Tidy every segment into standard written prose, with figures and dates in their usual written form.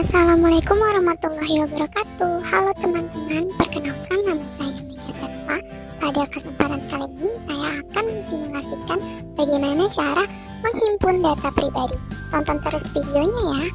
Assalamualaikum warahmatullahi wabarakatuh. Halo teman-teman, perkenalkan nama saya Mega Setpa. Pada kesempatan kali ini saya akan mensimulasikan bagaimana cara menghimpun data pribadi. Tonton terus videonya ya.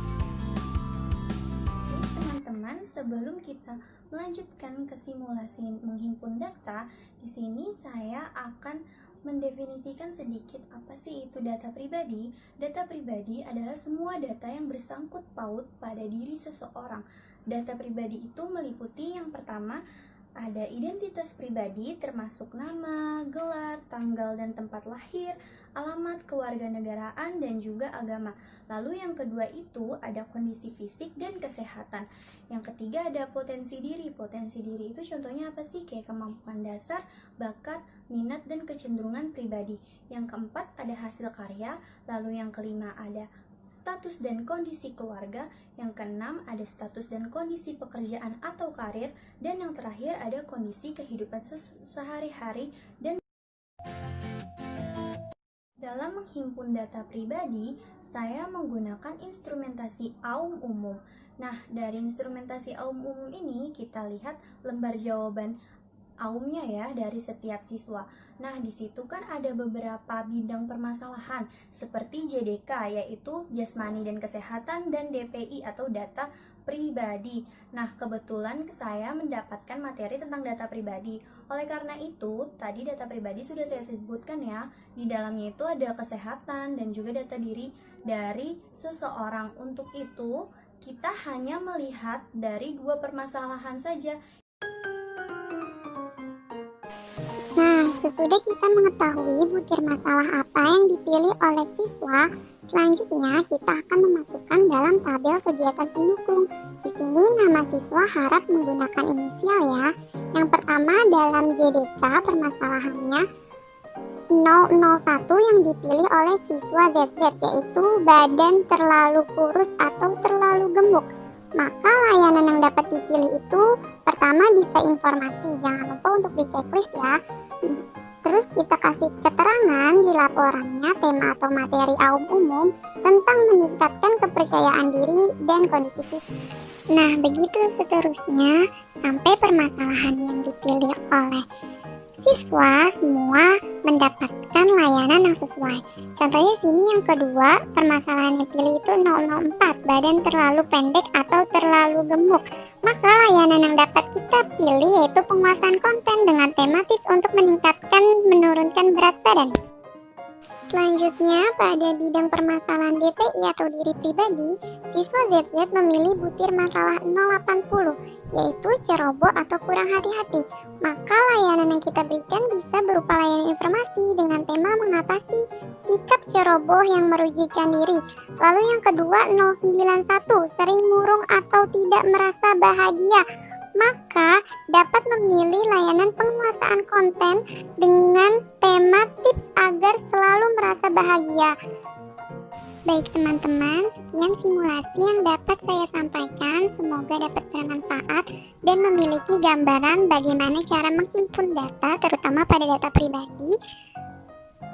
Teman-teman, sebelum kita melanjutkan ke simulasi menghimpun data, di sini saya akan mendefinisikan sedikit apa sih itu data pribadi. Data pribadi adalah semua data yang bersangkut paut pada diri seseorang. Data pribadi itu meliputi yang pertama ada identitas pribadi termasuk nama, gelar, tanggal dan tempat lahir, alamat kewarganegaraan dan juga agama. Lalu yang kedua itu ada kondisi fisik dan kesehatan. Yang ketiga ada potensi diri. Potensi diri itu contohnya apa sih? Kayak kemampuan dasar, bakat, minat dan kecenderungan pribadi. Yang keempat ada hasil karya. Lalu yang kelima ada status dan kondisi keluarga, yang keenam ada status dan kondisi pekerjaan atau karir, dan yang terakhir ada kondisi kehidupan sehari-hari. Dan dalam menghimpun data pribadi, saya menggunakan instrumentasi AUM umum. Nah, dari instrumentasi AUM umum ini kita lihat lembar jawaban AUM-nya ya dari setiap siswa. Nah, di situ kan ada beberapa bidang permasalahan seperti JDK yaitu jasmani dan kesehatan dan DPI atau data pribadi. Nah, kebetulan saya mendapatkan materi tentang data pribadi. Oleh karena itu, tadi data pribadi sudah saya sebutkan ya. Di dalamnya itu ada kesehatan dan juga data diri dari seseorang. Untuk itu, kita hanya melihat dari dua permasalahan saja. Nah, sesudah kita mengetahui butir masalah apa yang dipilih oleh siswa, selanjutnya kita akan memasukkan dalam tabel kegiatan pendukung. Di sini nama siswa harap menggunakan inisial ya. Yang pertama dalam JDK permasalahannya 001 yang dipilih oleh siswa ZZ, yaitu badan terlalu kurus atau terlalu gemuk. Maka layanan yang dapat dipilih itu pertama bisa informasi, jangan lupa untuk di checklist ya. Terus kita kasih keterangan di laporannya tema atau materi AUM umum tentang meningkatkan kepercayaan diri dan kondisi fisik. Nah, begitu seterusnya sampai permasalahan yang dipilih oleh siswa semua mendapatkan layanan yang sesuai. Contohnya sini yang kedua, permasalahan yang dipilih itu 004, badan terlalu pendek atau terlalu gemuk. Maka layanan yang dapat kita pilih yaitu penguasaan konten dengan tema tips untuk menurunkan berat badan. Selanjutnya, pada bidang permasalahan DPI atau diri pribadi, siswa ZZ memilih butir masalah 080, yaitu ceroboh atau kurang hati-hati. Maka layanan yang kita berikan bisa berupa layanan informasi dengan tema mengatasi sikap ceroboh yang merugikan diri. Lalu yang kedua 091, sering murung atau tidak merasa bahagia. Maka dapat memilih layanan penguasaan konten dengan tema tips agar selalu merasa bahagia. Baik teman-teman, sekian simulasi yang dapat saya sampaikan. Semoga dapat bermanfaat dan memiliki gambaran bagaimana cara menghimpun data, terutama pada data pribadi.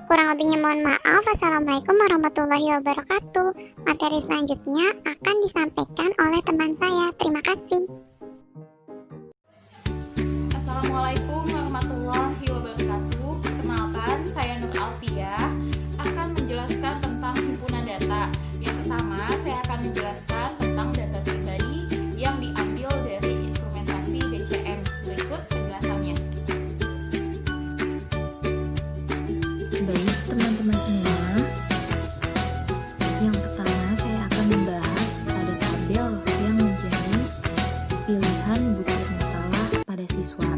Kurang lebihnya mohon maaf. Assalamualaikum warahmatullahi wabarakatuh. Materi selanjutnya akan disampaikan oleh teman saya. Terima kasih. Assalamualaikum warahmatullahi wabarakatuh. Perkenalkan, saya Nur Alfiah akan menjelaskan tentang himpunan data. Yang pertama, saya akan menjelaskan tentang data pribadi yang diambil dari instrumentasi DCM. Berikut penjelasannya. Baik teman-teman semua, yang pertama saya akan membahas pada tabel yang menjadi pilihan butir masalah pada siswa.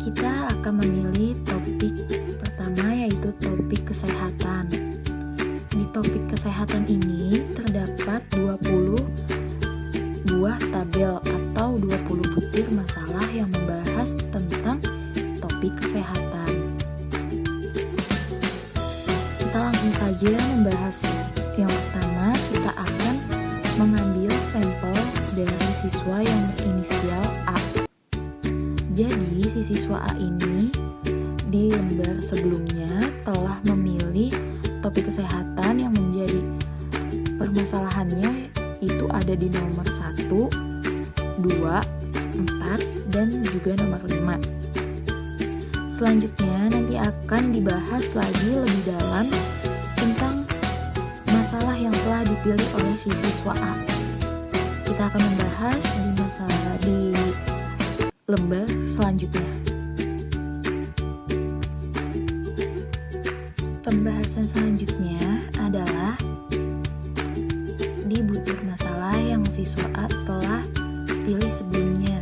Kita akan memilih topik pertama yaitu topik kesehatan. Di topik kesehatan ini terdapat 20 buah tabel atau 20 butir masalah yang membahas tentang topik kesehatan. Kita langsung saja membahas yang pertama. Kita akan mengambil sampel dari siswa yang berinisial A. Jadi si siswa A ini di lembar sebelumnya telah memilih topik kesehatan yang menjadi permasalahannya itu ada di nomor 1, 2, 4, dan juga nomor 5. Selanjutnya nanti akan dibahas lagi lebih dalam tentang masalah yang telah dipilih oleh si siswa A. Kita akan membahas di lembar selanjutnya. Pembahasan selanjutnya adalah di butir masalah yang siswa A telah pilih sebelumnya.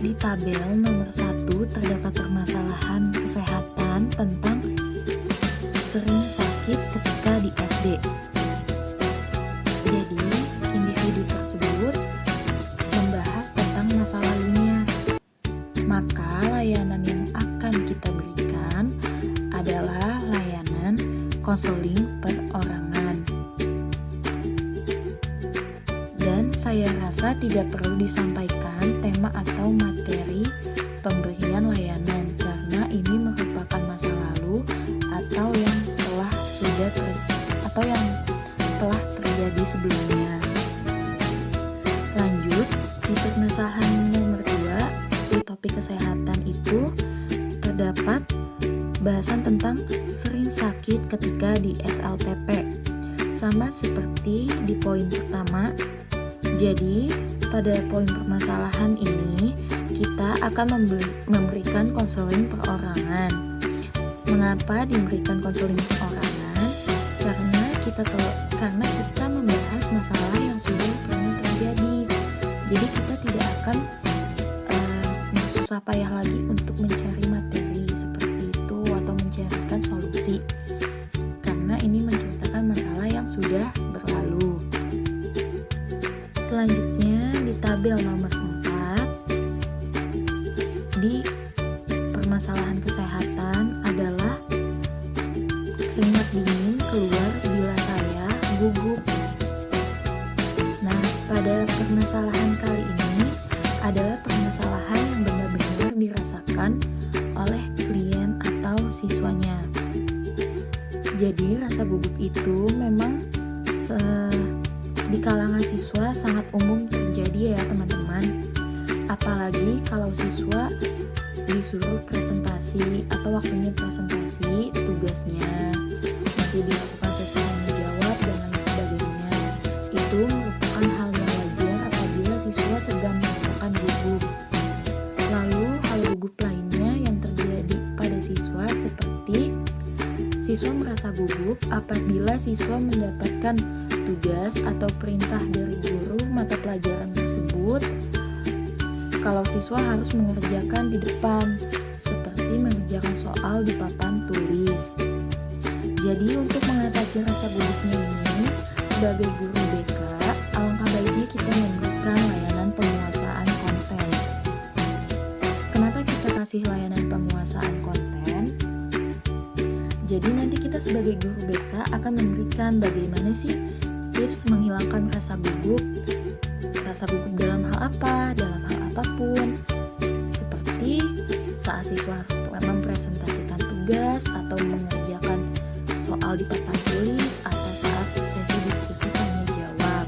Di tabel nomor 1 terdapat permasalahan kesehatan tentang sering sakit ketika di SD. Jadi, individu tersebut membahas tentang masa lalunya. Maka layanan yang akan kita berikan adalah layanan konseling perorangan. Dan saya rasa tidak perlu disampaikan tema atau materi pemberian layanan karena ini merupakan masa lalu atau yang telah terjadi sebelumnya. Lanjut, di permasalahan nomor 2 di topik kesehatan itu terdapat bahasan tentang sering sakit ketika di SLTP. Sama seperti di poin pertama. Jadi, pada poin permasalahan ini kita akan memberikan konseling perorangan. Mengapa diberikan konseling perorangan? Karena kita membahas masalah yang sudah pernah terjadi. Jadi kita tidak akan bersusah payah lagi untuk mencari materi seperti itu atau mencarikan solusi. Karena ini menceritakan masalah yang sudah berlalu. Selanjutnya di tabel nomor 4 di permasalahan kesehatan adalah keringat dingin keluar bila saya gugup. Nah, pada permasalahan kali ini adalah permasalahan yang benar-benar dirasakan oleh klien atau siswanya. Jadi rasa gugup itu memang di kalangan siswa sangat umum terjadi ya teman-teman. Apalagi kalau siswa disuruh presentasi atau waktunya presentasi tugasnya, nanti dilakukan sesi tanya jawab dan lain sebagainya. Itu merupakan hal yang wajar apabila siswa sedang merasakan gugup. Lalu hal gugup lainnya yang terjadi pada siswa seperti siswa merasa gugup apabila siswa mendapatkan tugas atau perintah dari guru mata pelajaran tersebut. Kalau siswa harus mengerjakan di depan, seperti mengerjakan soal di papan tulis. Jadi untuk mengatasi rasa gugupnya ini, sebagai guru BK, alangkah baiknya kita memberikan layanan penguasaan konten. Kenapa kita kasih layanan penguasaan konten? Jadi nanti kita sebagai guru BK akan memberikan bagaimana sih tips menghilangkan rasa gugup. Rasa gugup dalam hal apa? Dalam hal apapun. Seperti saat siswa harus mempresentasikan tugas atau mengerjakan soal di papan tulis atau saat sesi diskusi tanya jawab.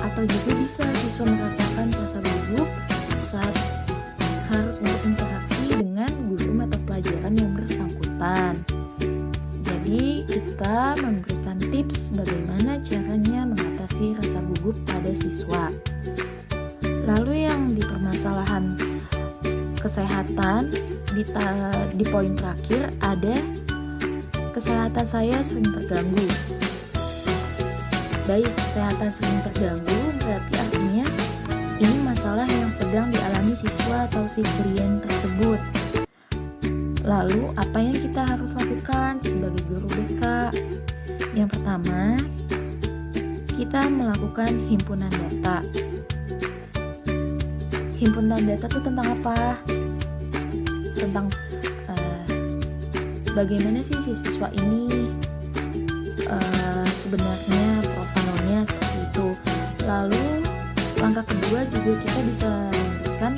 Atau juga bisa siswa merasakan rasa gugup saat harus berinteraksi dengan guru mata pelajaran yang bersangkutan. Jadi kita memberikan tips bagaimana caranya mengatasi rasa gugup pada siswa. Lalu yang di permasalahan kesehatan di poin terakhir ada kesehatan saya sering terganggu. Baik, kesehatan sering terganggu berarti artinya ini masalah yang sedang dialami siswa atau si klien tersebut. Lalu apa yang kita harus lakukan sebagai guru BK? Yang pertama, kita melakukan himpunan data. Himpunan data itu tentang apa? Tentang bagaimana sih si siswa ini sebenarnya profilnya seperti itu. Lalu langkah kedua juga kita bisa memberikan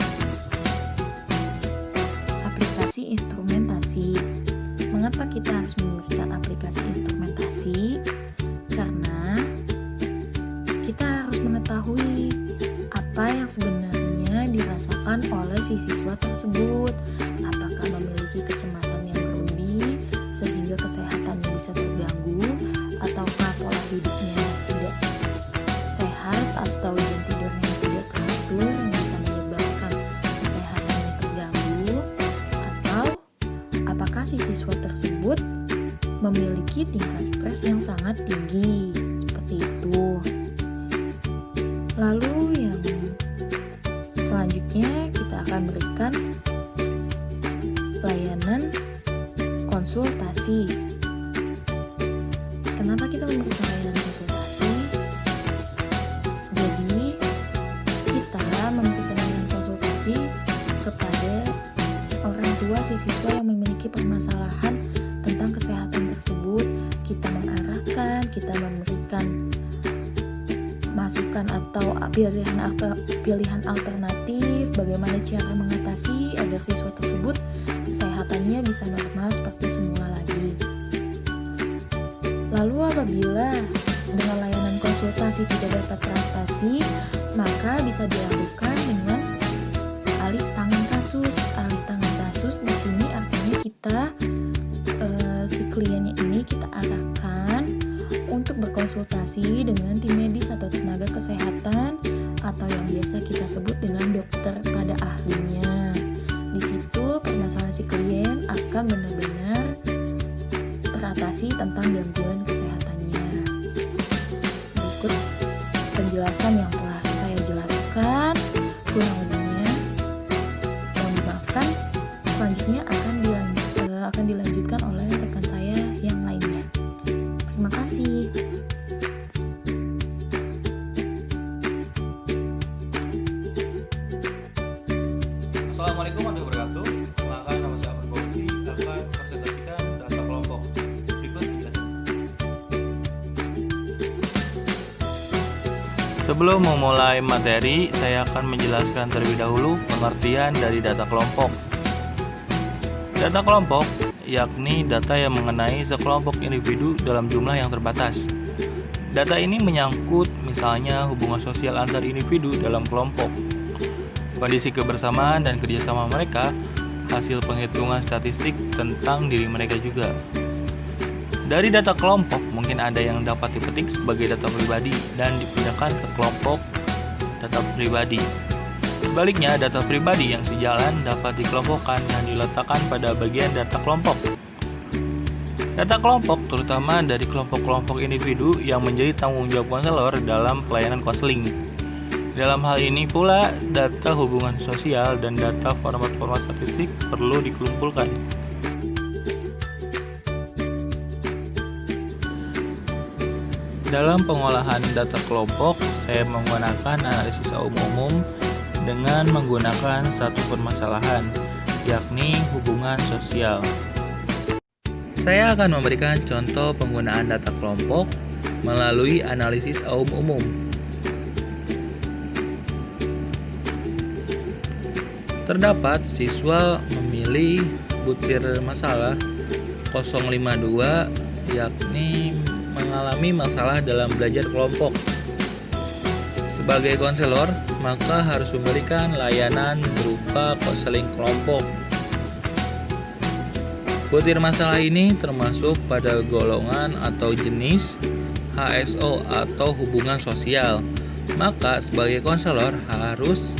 aplikasi instrumentasi. Mengapa kita harus memberikan aplikasi instrumentasi? Karena kita harus mengetahui apa yang sebenarnya dirasakan oleh si siswa tersebut. Apakah memiliki kecemasan yang berlebih sehingga kesehatannya bisa terganggu, ataukah pola hidupnya tidak sehat atau jam tidurnya tidak teratur yang bisa menyebabkan kesehatannya terganggu, atau apakah si siswa tersebut memiliki tingkat stres yang sangat tinggi, seperti itu. Lalu yang selanjutnya kita akan berikan layanan konsultasi. Kenapa kita memberikan layanan konsultasi? Jadi kita memberikan layanan konsultasi kepada orang tua si siswa yang memiliki permasalahan tentang kesehatan tersebut. Kita mengarahkan, kita memberikan masukan atau pilihan alternatif bagaimana cara mengatasi agar siswa tersebut kesehatannya bisa normal seperti semula lagi. Lalu apabila dengan layanan konsultasi tidak dapat teratasi, maka bisa dilakukan dengan alih tangan kasus. Alih tangan kasus di sini artinya kita si kliennya ini kita arahkan untuk berkonsultasi dengan tim medis atau tenaga kesehatan atau yang biasa kita sebut dengan dokter pada ahlinya. Di situ permasalahan si klien akan benar-benar teratasi tentang gangguan kesehatannya. Berikut penjelasan yang telah saya jelaskan, kurang lebihnya yang dimaafkan. Selanjutnya akan dilanjutkan oleh rekan saya yang lainnya. Terima kasih. Assalamualaikum warahmatullahi wabarakatuh. Maka nama saya Ahmad Fauzi akan mempresentasikan data kelompok. Berikut penjelasannya. Sebelum memulai materi, saya akan menjelaskan terlebih dahulu pengertian dari data kelompok. Data kelompok yakni data yang mengenai sekelompok individu dalam jumlah yang terbatas. Data ini menyangkut misalnya hubungan sosial antar individu dalam kelompok, kondisi kebersamaan dan kerjasama mereka, hasil penghitungan statistik tentang diri mereka juga. Dari data kelompok mungkin ada yang dapat dipetik sebagai data pribadi dan dipindahkan ke kelompok data pribadi. Sebaliknya, data pribadi yang sejalan dapat dikelompokkan dan diletakkan pada bagian data kelompok. Data kelompok terutama dari kelompok-kelompok individu yang menjadi tanggung jawab konselor dalam pelayanan konseling. Dalam hal ini pula, data hubungan sosial dan data format-format statistik perlu dikumpulkan. Dalam pengolahan data kelompok, saya menggunakan analisis umum dengan menggunakan satu permasalahan, yakni hubungan sosial. Saya akan memberikan contoh penggunaan data kelompok melalui analisis umum. Terdapat siswa memilih butir masalah 052, yakni mengalami masalah dalam belajar kelompok. Sebagai konselor, maka harus memberikan layanan berupa konseling kelompok. Butir masalah ini termasuk pada golongan atau jenis HSO atau hubungan sosial. Maka sebagai konselor harus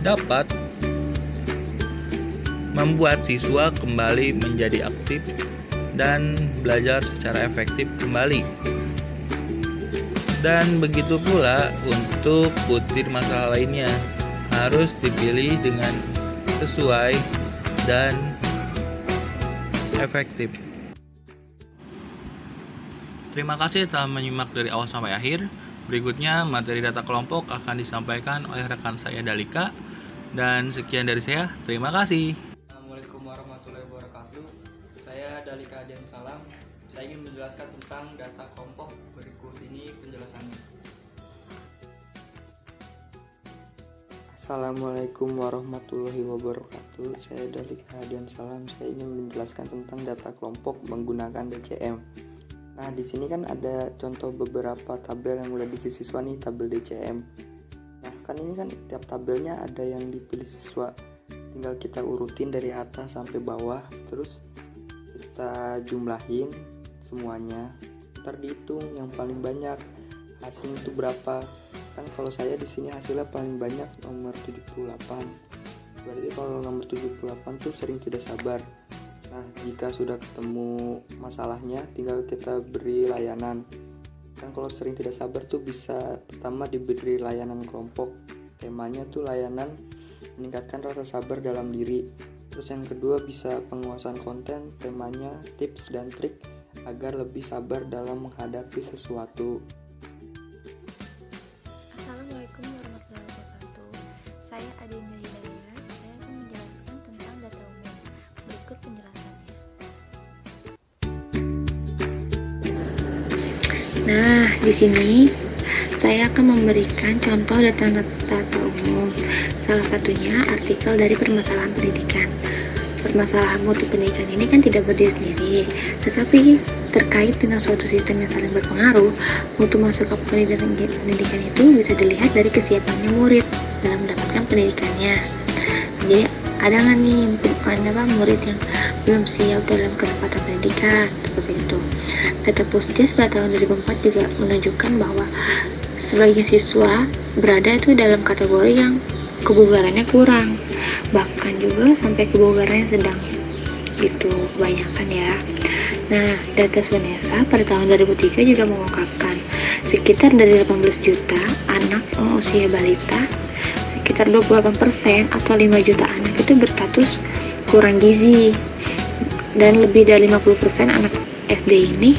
dapat membuat siswa kembali menjadi aktif dan belajar secara efektif kembali. Dan begitu pula untuk butir masalah lainnya, harus dipilih dengan sesuai dan efektif. Terima kasih telah menyimak dari awal sampai akhir. Berikutnya materi data kelompok akan disampaikan oleh rekan saya Dalika. Dan sekian dari saya, terima kasih. Assalamualaikum warahmatullahi wabarakatuh. Saya Dalika dan Salam. Saya ingin menjelaskan tentang data kelompok. Berikut ini penjelasannya. Assalamualaikum warahmatullahi wabarakatuh. Saya Dalika dan Salam. Saya ingin menjelaskan tentang data kelompok menggunakan DCM. Nah, di sini kan ada contoh beberapa tabel yang udah diisi siswa nih, tabel DCM. Nah, kan ini kan tiap tabelnya ada yang dipilih siswa. Tinggal kita urutin dari atas sampai bawah, terus kita jumlahin semuanya. Ntar dihitung yang paling banyak hasilnya itu berapa. Kan kalau saya di sini hasilnya paling banyak nomor 78. Berarti kalau nomor 78 tuh sering tidak sabar. Nah, jika sudah ketemu masalahnya, tinggal kita beri layanan. Kan kalau sering tidak sabar tuh bisa pertama diberi layanan kelompok. Temanya tuh layanan meningkatkan rasa sabar dalam diri. Terus yang kedua bisa penguasaan konten, temanya tips dan trik agar lebih sabar dalam menghadapi sesuatu. Assalamualaikum warahmatullahi wabarakatuh. Saya Adinda Hidayah. Saya akan menjelaskan tentang data umum. Berikut penjelasannya. Nah, di sini saya akan memberikan contoh data umum. Salah satunya artikel dari permasalahan pendidikan. Permasalahan mutu pendidikan ini kan tidak berdiri sendiri, tetapi terkait dengan suatu sistem yang saling berpengaruh. Mutu masuk ke pendidikan itu bisa dilihat dari kesiapannya murid dalam mendapatkan pendidikannya. Jadi ada nggak nih murid yang belum siap dalam kesempatan pendidikan seperti itu. Data Puskes pada tahun 2004 juga menunjukkan bahwa sebagian siswa berada itu dalam kategori yang kebugarannya kurang, bahkan juga sampai kebugarannya sedang gitu, kebanyakan ya. Nah, data SUNESA pada tahun 2003 juga mengungkapkan sekitar dari 18 juta anak usia balita, sekitar 28% atau 5 juta anak itu berstatus kurang gizi, dan lebih dari 50% anak SD ini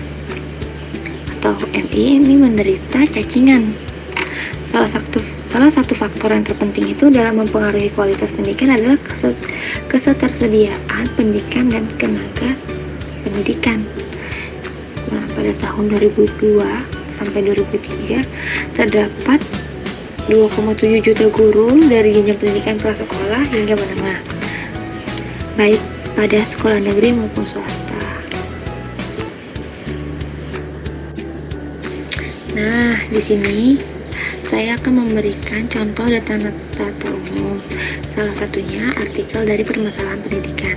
atau MI ini menderita cacingan. Salah satu faktor yang terpenting itu dalam mempengaruhi kualitas pendidikan adalah ketersediaan pendidikan dan tenaga pendidikan. Nah, pada tahun 2002 sampai 2003 terdapat 2,7 juta guru dari jenjang pendidikan prasekolah hingga menengah, baik pada sekolah negeri maupun swasta. Nah, di sini saya akan memberikan contoh data umum. Salah satunya artikel dari permasalahan pendidikan.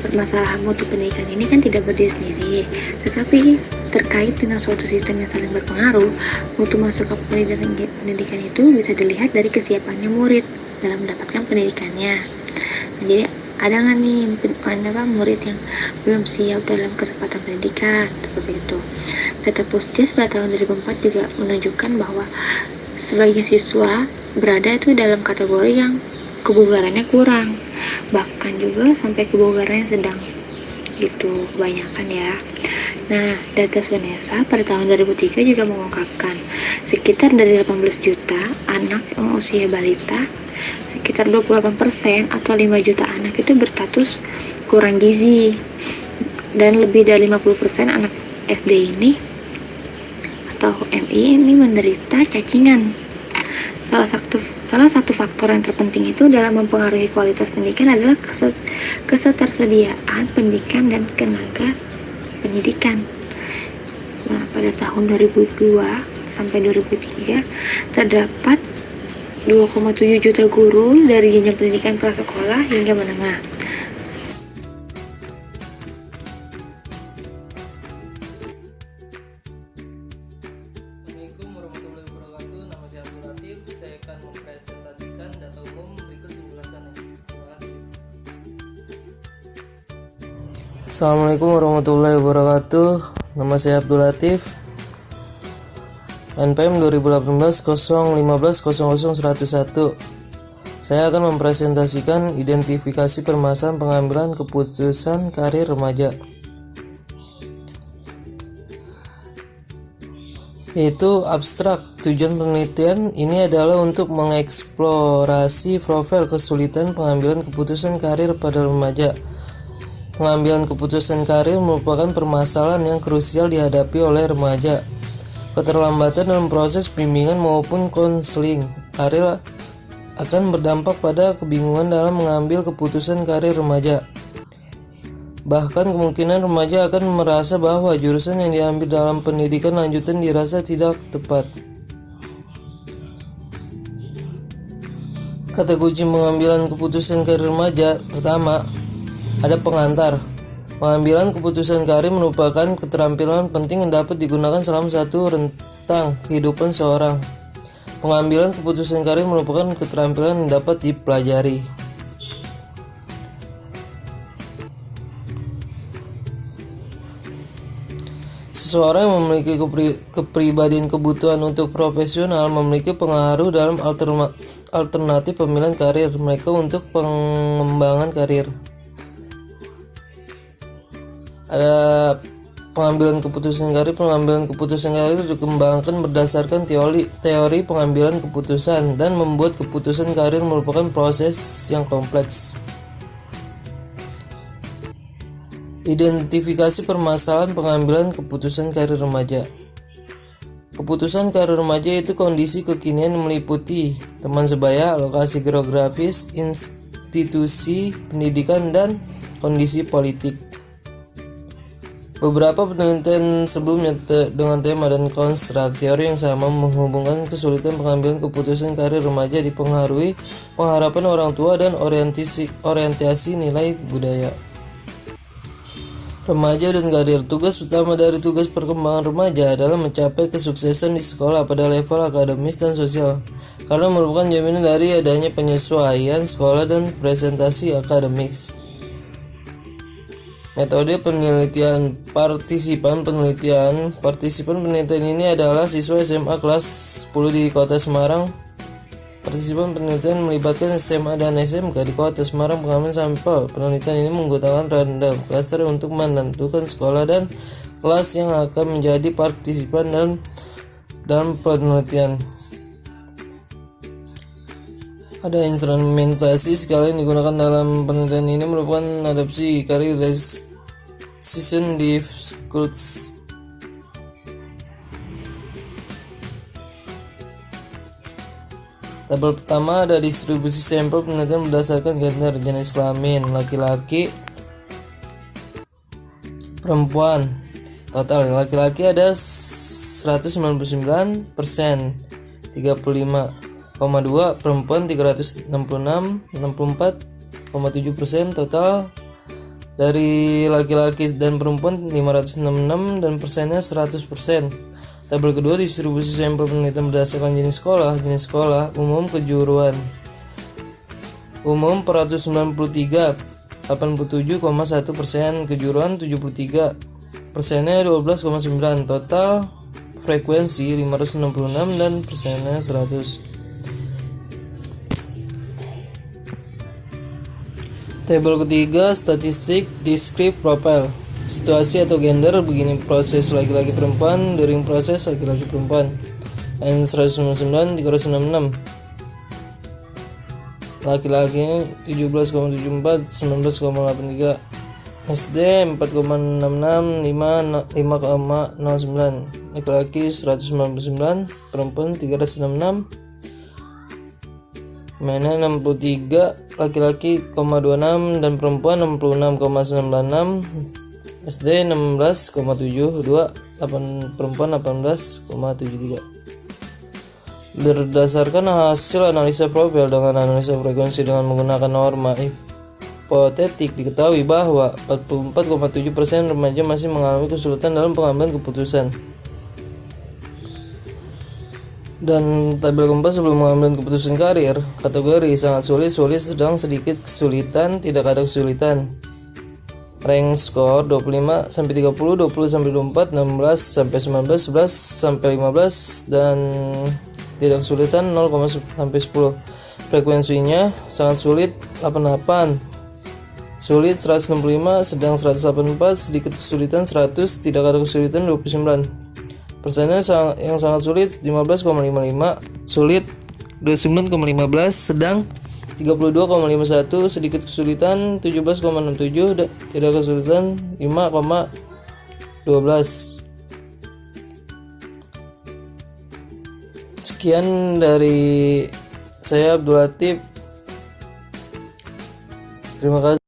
Permasalahan mutu pendidikan ini kan tidak berdiri sendiri, tetapi terkait dengan suatu sistem yang saling berpengaruh. Mutu masuk ke pendidikan itu bisa dilihat dari kesiapannya murid dalam mendapatkan pendidikannya. Jadi ada nggak nih murid yang belum siap dalam kesempatan pendidikan seperti itu. Data Puskes pada tahun 2004 juga menunjukkan bahwa sebagian siswa berada itu dalam kategori yang kebugarannya kurang, bahkan juga sampai kebugarannya sedang gitu, kebanyakan ya. Nah, data SUNESA pada tahun 2003 juga mengungkapkan sekitar dari 18 juta anak usia balita, sekitar 28% atau 5 juta anak itu berstatus kurang gizi, dan lebih dari 50% anak SD ini atau MI ini menderita cacingan. Salah satu faktor yang terpenting itu dalam mempengaruhi kualitas pendidikan adalah ketersediaan pendidikan dan tenaga pendidikan. Nah, pada tahun 2002 sampai 2003 terdapat 2,7 juta guru dari jenjang pendidikan prasekolah hingga menengah. Assalamualaikum warahmatullahi wabarakatuh. Nama saya Abdul Latif. Saya akan mempresentasikan data umum berikut penjelasannya. Terima kasih. Assalamualaikum warahmatullahi wabarakatuh. Nama saya Abdul Latif. NPM 2018-015-00-101. Saya akan mempresentasikan identifikasi permasalahan pengambilan keputusan karir remaja. Yaitu abstrak. Tujuan penelitian ini adalah untuk mengeksplorasi profil kesulitan pengambilan keputusan karir pada remaja. Pengambilan keputusan karir merupakan permasalahan yang krusial dihadapi oleh remaja. Keterlambatan dalam proses bimbingan maupun konseling karir akan berdampak pada kebingungan dalam mengambil keputusan karir remaja. Bahkan kemungkinan remaja akan merasa bahwa jurusan yang diambil dalam pendidikan lanjutan dirasa tidak tepat. Kata kunci pengambilan keputusan karir remaja. Pertama, ada pengantar. Pengambilan keputusan karir merupakan keterampilan penting yang dapat digunakan selama satu rentang kehidupan seorang. Pengambilan keputusan karir merupakan keterampilan yang dapat dipelajari. Seseorang yang memiliki kepribadian kebutuhan untuk profesional memiliki pengaruh dalam alternatif pemilihan karir mereka untuk pengembangan karir. Ada pengambilan keputusan karir. Pengambilan keputusan karir dikembangkan berdasarkan teori pengambilan keputusan dan membuat keputusan karir merupakan proses yang kompleks. Identifikasi permasalahan pengambilan keputusan karir remaja. Keputusan karir remaja itu kondisi kekinian meliputi teman sebaya, lokasi geografis, institusi pendidikan, dan kondisi politik. Beberapa penelitian sebelumnya dengan tema dan konstruk teori yang sama menghubungkan kesulitan pengambilan keputusan karir remaja dipengaruhi pengharapan orang tua dan orientasi nilai budaya. Remaja dan karir. Tugas utama dari tugas perkembangan remaja adalah mencapai kesuksesan di sekolah pada level akademis dan sosial, karena merupakan jaminan dari adanya penyesuaian sekolah dan presentasi akademis. Metode penelitian. Partisipan penelitian ini adalah siswa SMA kelas 10 di Kota Semarang. Partisipan penelitian melibatkan SMA dan SMK di Kota Semarang. Pengambilan sampel penelitian ini menggunakan random cluster untuk menentukan sekolah dan kelas yang akan menjadi partisipan dalam penelitian. Ada instrumentasi sekalian digunakan dalam penelitian ini merupakan adaptasi career decision difficulties. Tabel pertama ada distribusi sampel penelitian berdasarkan gender, jenis kelamin, laki-laki, perempuan. Total laki-laki ada 199%, 35,2, perempuan 366, 64,7%. Total dari laki-laki dan perempuan 566 dan persennya 100%. Tabel kedua distribusi sampel penelitian berdasarkan jenis sekolah, umum, kejuruan. Umum 493, 87,1%, kejuruan 73, persennya 12,9%. Total frekuensi 566 dan persennya 100. Tabel ketiga statistik descriptive profile. Situasi atau gender begini: proses laki-laki perempuan during proses laki-laki perempuan. N199 366. Laki-laki 17,74 19,83. SD 4,66 5,09. Laki-laki 199, perempuan 366. Mana 63, laki-laki 0,26 dan perempuan 66,96. SD 16,72, 8 perempuan 18,73. Berdasarkan hasil analisa profil dengan analisa frekuensi dengan menggunakan norma hipotetik, diketahui bahwa 44,7% remaja masih mengalami kesulitan dalam pengambilan keputusan. Dan tabel keempat sebelum mengambil keputusan karir, kategori sangat sulit, sedang, sedikit, kesulitan, tidak ada kesulitan. Rank skor 25 sampai 30, 20 sampai 24, 16 sampai 19, 11 sampai 15 dan tidak kesulitan 0, sampai 10. Frekuensinya sangat sulit 88, sulit 165, sedang 184, sedikit kesulitan 100, tidak ada kesulitan 29. Persennya yang sangat sulit 15,55, sulit 29,15, sedang 32,51, sedikit kesulitan 17,67, tidak kesulitan 5,12. Sekian dari saya, Abdul Latif. Terima kasih.